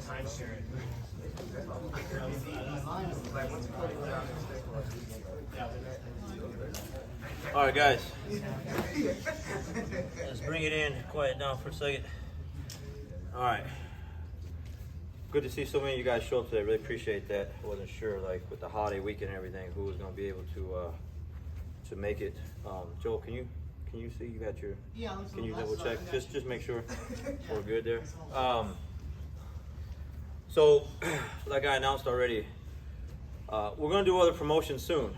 time sharing. All right, guys. Let's bring it in. Quiet down for a second. All right. Good to see so many of you guys show up today. Really appreciate that. I wasn't sure, like with the holiday weekend and everything, who was going to be able to make it. Joel, can you see? You got your? Yeah. Can you double check? Just make sure we're good there. So, like I announced already, we're going to do other promotions soon,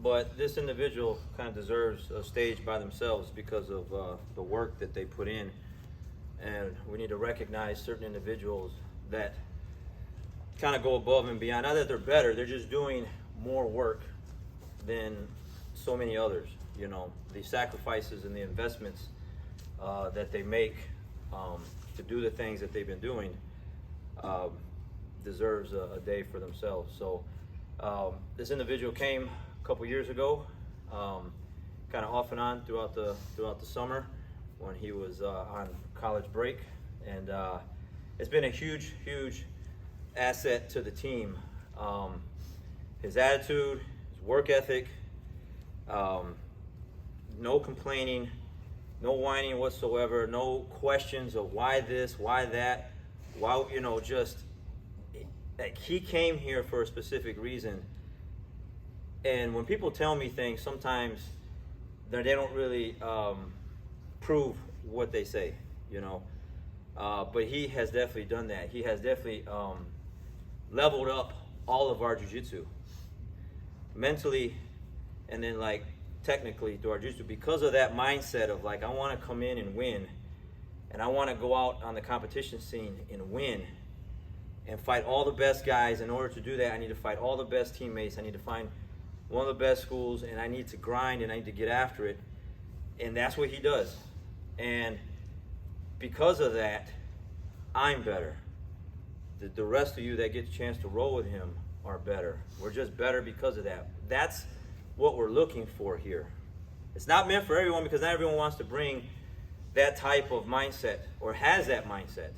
but this individual kind of deserves a stage by themselves because of the work that they put in, and we need to recognize certain individuals that kind of go above and beyond. Not that they're better, they're just doing more work than so many others. You know, the sacrifices and the investments that they make to do the things that they've been doing deserves a day for themselves. So this individual came a couple years ago, kind of off and on throughout the summer when he was on college break, and it's been a huge asset to the team. His attitude, his work ethic, no complaining, no whining whatsoever, no questions of why this, why that, why, you know, just like he came here for a specific reason. And when people tell me things, sometimes they don't really prove what they say, you know. But he has definitely done that. He has definitely leveled up all of our jiu-jitsu mentally, and then like technically through our jiu-jitsu, because of that mindset of like, I want to come in and win, and I want to go out on the competition scene and win and fight all the best guys. In order to do that, I need to fight all the best teammates. I need to find one of the best schools, and I need to grind, and I need to get after it. And that's what he does. And because of that, I'm better. The rest of you that get a chance to roll with him are better. We're just better because of that. That's what we're looking for here. It's not meant for everyone, because not everyone wants to bring that type of mindset or has that mindset.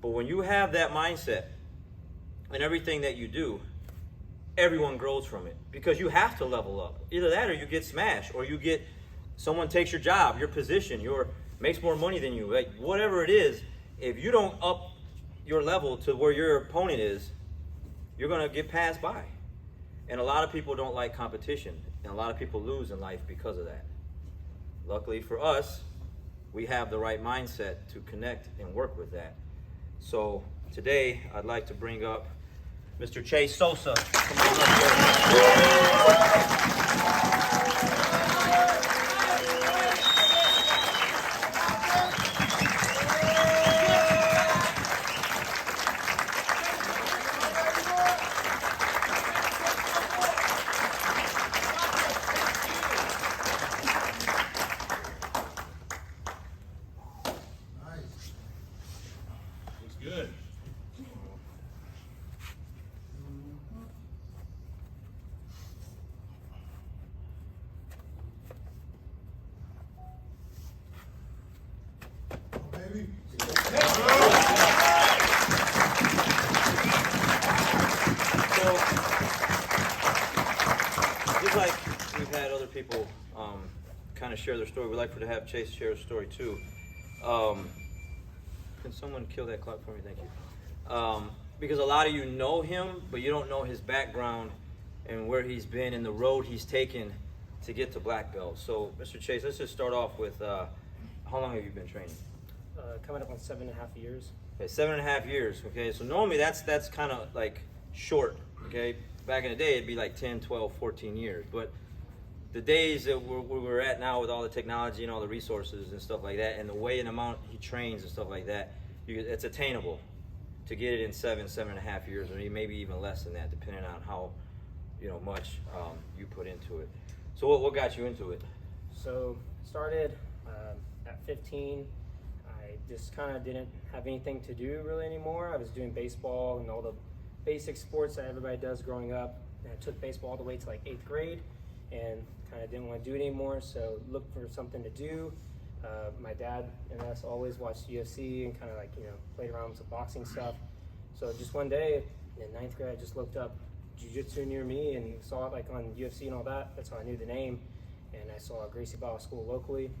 But when you have that mindset in everything that you do, everyone grows from it, because you have to level up. Either that or you get smashed, or you get someone takes your job, your position, makes more money than you. Like whatever it is, if you don't up your level to where your opponent is, you're going to get passed by. And a lot of people don't like competition, and a lot of people lose in life because of that. Luckily for us, we have the right mindset to connect and work with that. So today, I'd like to bring up Mr. Chase Sosa. Come on up here. Good. Baby. So, just like we've had other people kind of share their story, we'd like to have Chase share his story too. Can someone kill that clock for me? Thank you. Because a lot of you know him, but you don't know his background and where he's been and the road he's taken to get to black belt. So, Mr. Chase, let's just start off with how long have you been training? Coming up on 7.5 years. Okay, 7.5 years. Okay, so normally that's kind of like short. Okay, back in the day it'd be like 10, 12, 14 years. But the days that we're at now with all the technology and all the resources and stuff like that, and the way and amount he trains and stuff like that, it's attainable to get it in 7.5 years, or maybe even less than that, depending on how much you put into it. So what got you into it? So started at 15. I just kind of didn't have anything to do really anymore. I was doing baseball and all the basic sports that everybody does growing up. And I took baseball all the way to like 8th grade and kind of didn't want to do it anymore. So looked for something to do. My dad and us always watched UFC and kind of like, played around with some boxing stuff. So just one day in ninth grade, I just looked up jiu-jitsu near me and saw it like on UFC and all that. That's how I knew the name. And I saw Gracie Bauer School locally,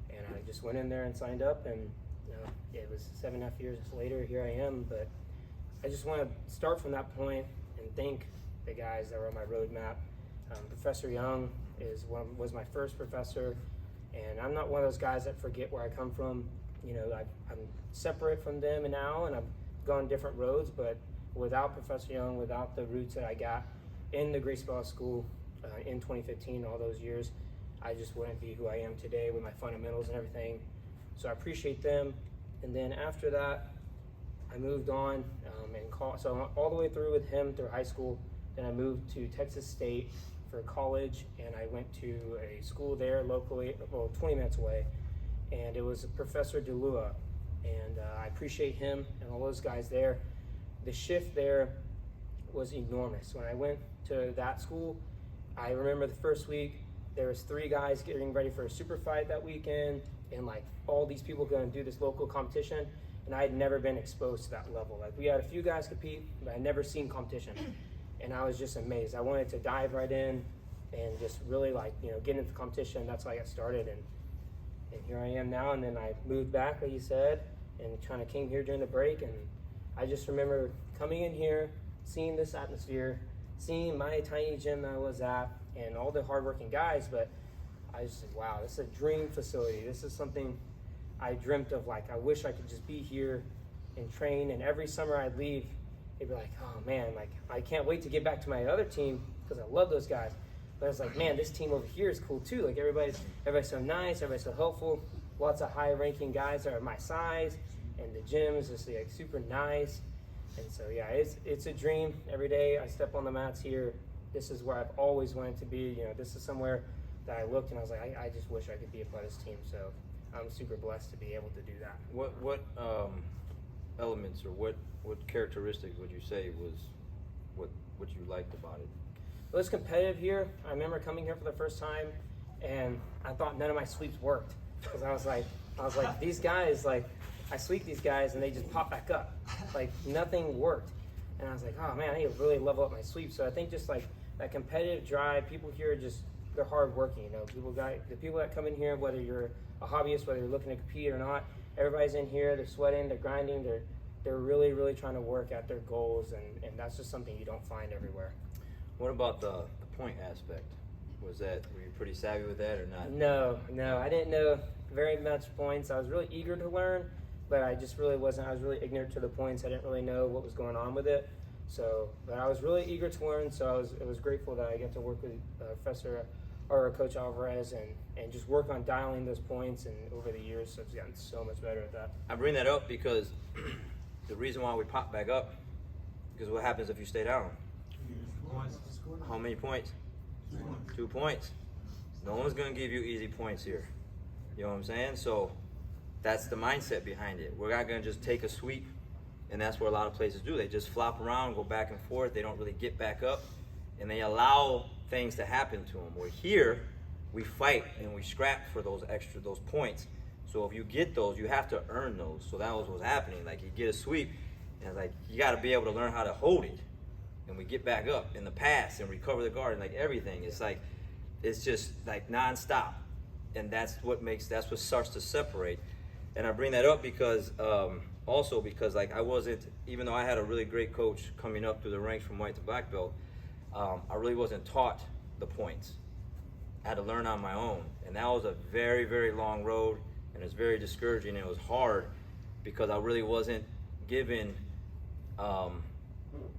and I just went in there and signed up, and it was 7.5 years later, here I am. But I just want to start from that point and thank the guys that were on my roadmap. Professor Young was my first professor, and I'm not one of those guys that forget where I come from. I'm separate from them now, and I've gone different roads, but without Professor Young, without the roots that I got in the Gracie Bauer School in 2015, all those years, I just wouldn't be who I am today with my fundamentals and everything. So I appreciate them. And then after that, I moved on so I'm all the way through with him through high school. Then I moved to Texas State for college, and I went to a school there locally, 20 minutes away, and it was Professor DeLua, and I appreciate him and all those guys there. The shift there was enormous. When I went to that school, I remember the first week, there was 3 guys getting ready for a super fight that weekend, and like all these people going to do this local competition, and I had never been exposed to that level. Like we had a few guys compete, but I'd never seen competition, and I was just amazed. I wanted to dive right in and just really get into the competition. That's how I got started, and here I am now. And then I moved back, like you said, and kind of came here during the break, and I just remember coming in here, seeing this atmosphere, seeing my tiny gym that I was at, and all the hardworking guys, but I just said, wow, this is a dream facility. This is something I dreamt of. Like, I wish I could just be here and train, and every summer I'd leave, they'd be like, oh man, like I can't wait to get back to my other team because I love those guys. But I was like, man, this team over here is cool too. Like everybody's so nice, everybody's so helpful. Lots of high-ranking guys are my size, and the gym is just like super nice. And so yeah, it's a dream. Every day I step on the mats here. This is where I've always wanted to be. This is somewhere that I looked and I was like, I just wish I could be a part of this team. So I'm super blessed to be able to do that. What elements or what characteristics would you say was what you liked about it? It was competitive here. I remember coming here for the first time, and I thought none of my sweeps worked because I was like, these guys, like I sweep these guys and they just pop back up, like nothing worked. And I was like, oh man, I need to really level up my sweep. So I think just like that competitive drive, people here they're hardworking. The people that come in here, whether you're a hobbyist, whether you're looking to compete or not, everybody's in here. They're sweating, they're grinding, they're really, really trying to work at their goals, and that's just something you don't find everywhere. What about the point aspect? Were you pretty savvy with that or not? No, I didn't know very much points. I was really eager to learn, but I just really wasn't. I was really ignorant to the points. I didn't really know what was going on with it. So, but I was really eager to learn. So I was grateful that I get to work with Professor or Coach Alvarez and just work on dialing those points. And over the years, I've gotten so much better at that. I bring that up because the reason why we pop back up, because what happens if you stay down? How many points? 2 points. No one's going to give you easy points here. You know what I'm saying? So that's the mindset behind it. We're not going to just take a sweep, and that's what a lot of places do. They just flop around, go back and forth. They don't really get back up, and they allow things to happen to them. We're here, we fight, and we scrap for those points. So if you get those, you have to earn those. So that was what's happening. Like you get a sweep, and like you got to be able to learn how to hold it. And we get back up in the pass and recover the guard and like everything. It's just like nonstop. And that's what starts to separate. And I bring that up because also because like I wasn't, even though I had a really great coach coming up through the ranks from white to black belt, I really wasn't taught the points. I had to learn on my own. And that was a very, very long road, and it was very discouraging, and it was hard because I really wasn't given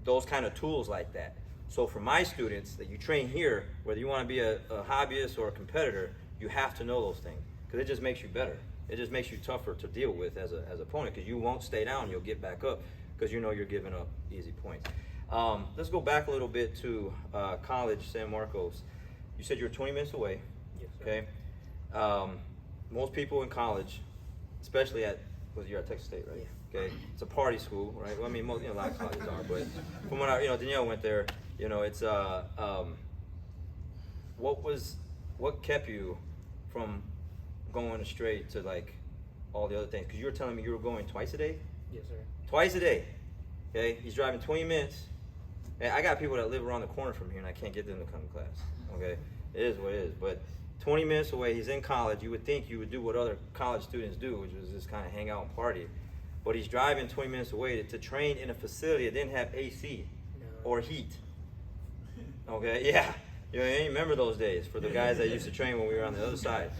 those kind of tools like that. So for my students that you train here, whether you want to be a hobbyist or a competitor, you have to know those things because it just makes you better. It just makes you tougher to deal with as an opponent because you won't stay down. You'll get back up because you know you're giving up easy points. Let's go back a little bit to college, San Marcos. You said you're 20 minutes away. Yes, sir. Okay. Most people in college, especially you're at Texas State, right? Yeah. Okay, it's a party school, right? Well, I mean, a lot of colleges are, but from when Danielle went there, it's what kept you from going straight to like all the other things? Because you were telling me you were going twice a day? Yes, sir. Twice a day. Okay, he's driving 20 minutes. And I got people that live around the corner from here and I can't get them to come to class. Okay, it is what it is. But 20 minutes away, he's in college. You would think you would do what other college students do, which was just kind of hang out and party. But he's driving 20 minutes away to train in a facility that didn't have AC or heat. Okay, yeah. You remember those days for the guys that used to train when we were on the other side.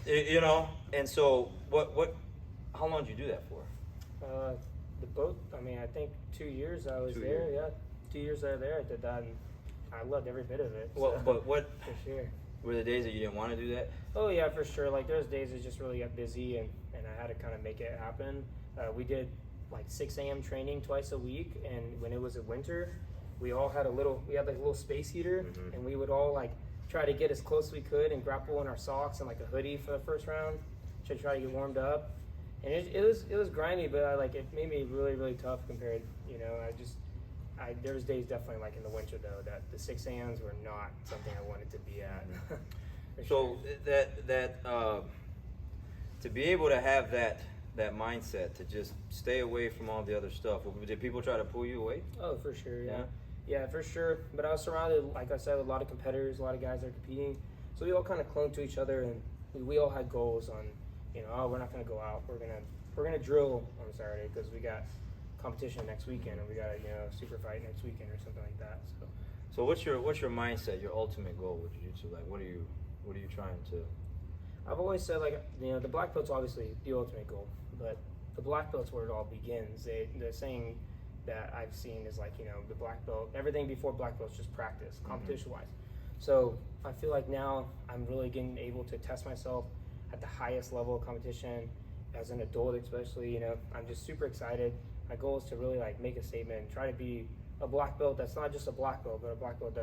You know, and so how long did you do that for? The boat, I mean, I think 2 years I was 2 there, years. yeah. 2 years I was there, I did that, and I loved every bit of it. Well, so, but what for sure. were the days that you didn't want to do that? Oh yeah, for sure. Like there's days it just really got busy, and I had to kind of make it happen. We did like 6 a.m. training twice a week, and when it was in winter, we all had like a little space heater, and we would all like try to get as close as we could and grapple in our socks and like a hoodie for the first round to try to get warmed up. And it was grimy, but it made me really, really tough compared, you know, there was days definitely like in the winter though that the 6 a.m.s were not something I wanted to be at. So to be able to have that mindset to just stay away from all the other stuff, did people try to pull you away? Oh, for sure, yeah. Yeah, for sure. But I was surrounded, like I said, with a lot of competitors, a lot of guys that are competing. So we all kind of clung to each other, and we all had goals on, you know, oh, we're not going to go out. We're gonna drill on Saturday because we got competition next weekend, and we got super fight next weekend or something like that. So what's your mindset? Your ultimate goal with jiu-jitsu? Like, what are you trying to? I've always said the black belt's obviously the ultimate goal, but the black belt's where it all begins. The saying that I've seen is the black belt, everything before black belt's just practice, competition-wise. So I feel like now I'm really getting able to test myself at the highest level of competition as an adult, especially. I'm just super excited. My goal is to really make a statement and try to be a black belt that's not just a black belt, but a black belt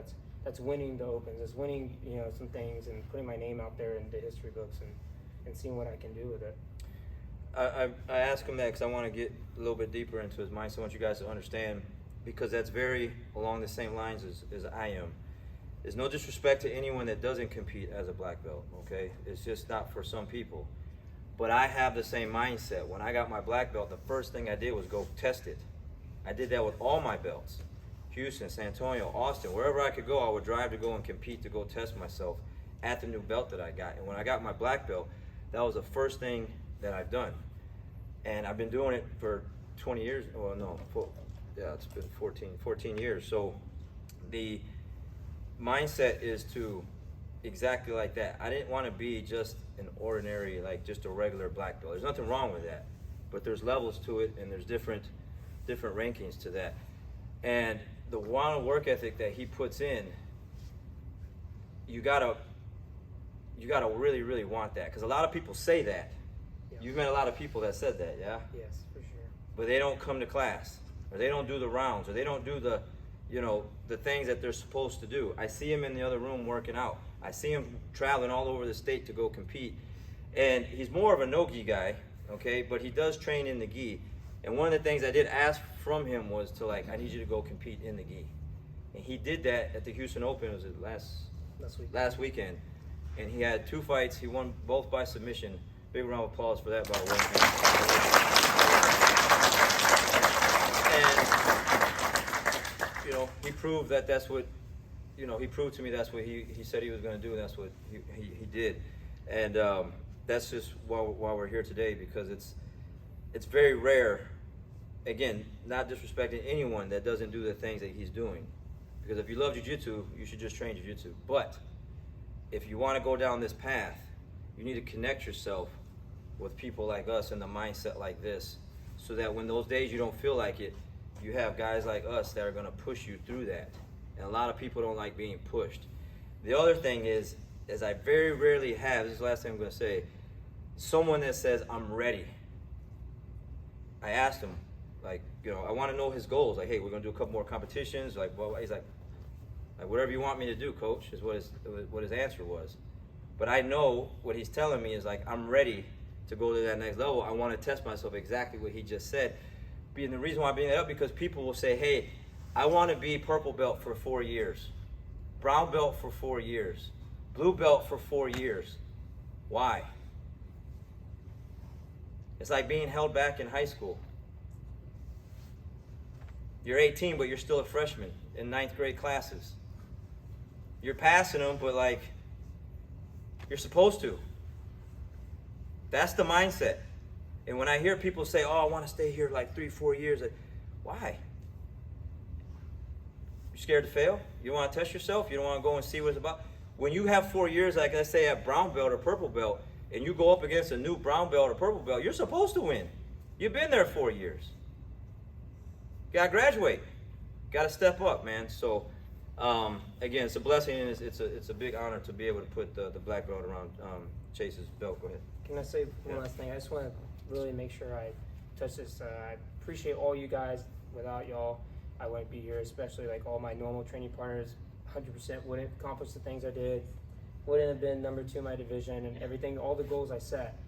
that's winning the opens, that's winning some things and putting my name out there in the history books and seeing what I can do with it. I ask him that because I want to get a little bit deeper into his mind. So I want you guys to understand, because that's very along the same lines as I am. There's no disrespect to anyone that doesn't compete as a black belt, okay? It's just not for some people. But I have the same mindset. When I got my black belt, the first thing I did was go test it. I did that with all my belts. Houston, San Antonio, Austin, wherever I could go, I would drive to go and compete, to go test myself at the new belt that I got. And when I got my black belt, that was the first thing that I've done. And I've been doing it for 20 years. Well, no, it's been 14 years. So the mindset is to exactly like that. I didn't want to be just an ordinary, just a regular black belt. There's nothing wrong with that. But there's levels to it, and there's different rankings to that. And the one work ethic that he puts in, you gotta really, really want that. Because a lot of people say that. Yeah. You've met a lot of people that said that, yeah? Yes, for sure. But they don't come to class, or they don't do the rounds, or they don't do the things that they're supposed to do. I see him in the other room working out. I see him traveling all over the state to go compete. And he's more of a no-gi guy, okay? But he does train in the gi. And one of the things I did ask from him was to I need you to go compete in the gi. And he did that at the Houston Open. It was last weekend. And he had 2 fights. He won both by submission. Big round of applause for that, by the way. And he proved that that's what he proved to me that's what he said he was going to do. And that's what he did. And that's just why we're here today, because it's very rare. Again, not disrespecting anyone that doesn't do the things that he's doing. Because if you love jiu-jitsu, you should just train jiu-jitsu. But if you want to go down this path, you need to connect yourself with people like us and the mindset like this, so that when those days you don't feel like it, you have guys like us that are going to push you through that. And a lot of people don't like being pushed. The other thing is I very rarely have, this is the last thing I'm going to say, someone that says, I'm ready. I asked him, I want to know his goals. Hey, we're going to do a couple more competitions. He's like, whatever you want me to do, coach, is what his answer was. But I know what he's telling me is I'm ready to go to that next level. I want to test myself, exactly what he just said. And the reason why I bring that up, because people will say, hey, I want to be purple belt for 4 years, brown belt for 4 years, blue belt for 4 years. Why? It's like being held back in high school. You're 18, but you're still a freshman in 9th grade classes. You're passing them, but like, you're supposed to. That's the mindset. And when I hear people say, oh, I want to stay here like 3-4 years, why? You scared to fail? You want to test yourself? You don't want to go and see what it's about? When you have 4 years, like I say, at brown belt or purple belt, and you go up against a new brown belt or purple belt, you're supposed to win. You've been there 4 years. You got to graduate. Got to step up, man. So, again, it's a blessing, and it's a big honor to be able to put the black belt around Chase's belt. Go ahead. Can I say one last thing? I just want to really make sure I touch this. I appreciate all you guys. Without y'all, I wouldn't be here, especially like all my normal training partners. 100% wouldn't accomplish the things I did. Wouldn't have been number 2 in my division and everything, all the goals I set.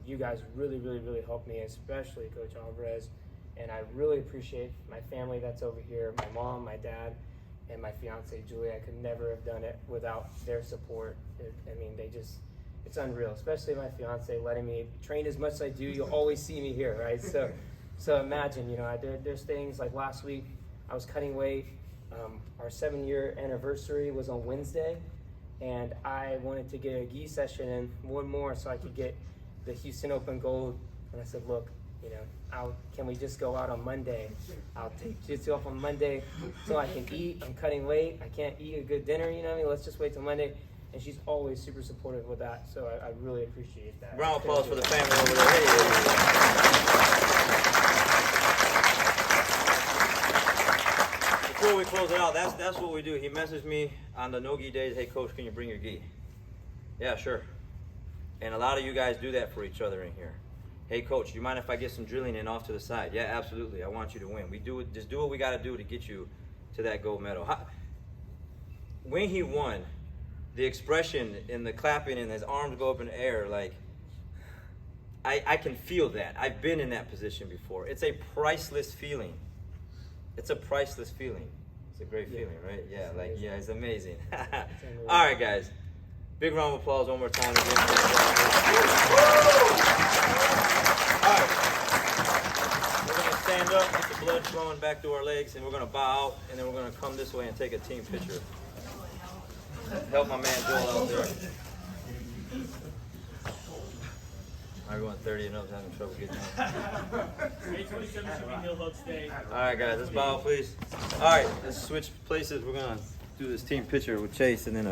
You guys really, really, really helped me, especially Coach Alvarez. And I really appreciate my family that's over here, my mom, my dad, and my fiance, Julie. I could never have done it without their support. It's unreal, especially my fiance letting me train as much as I do. You'll always see me here, right? So imagine, there's things like last week, I was cutting weight. Our 7-year anniversary was on Wednesday, and I wanted to get a gi session in, one more, so I could get the Houston Open Gold. And I said, look, can we just go out on Monday? I'll take jiu-jitsu off on Monday so I can eat. I'm cutting weight. I can't eat a good dinner, Let's just wait till Monday. And she's always super supportive with that, so I really appreciate that. Round of applause for the family over there. Before we close it out, that's what we do. He messaged me on the no-gi days, hey coach, can you bring your gi? Yeah, sure. And a lot of you guys do that for each other in here. Hey coach, do you mind if I get some drilling in off to the side? Yeah, absolutely. I want you to win. Just do what we got to do to get you to that gold medal. When he won, the expression and the clapping and his arms go up in the air, like, I can feel that. I've been in that position before. It's a priceless feeling. It's a priceless feeling. It's a great feeling, right? Yeah, it's amazing. All right, guys. Big round of applause one more time. Again. All right. We're going to stand up, get the blood flowing back through our legs, and we're going to bow out, and then we're going to come this way and take a team picture. Help my man Joel out there. Everyone 30 and up is having trouble getting on. All right, guys, let's bow, please. All right, let's switch places. We're going to do this team picture with Chase and then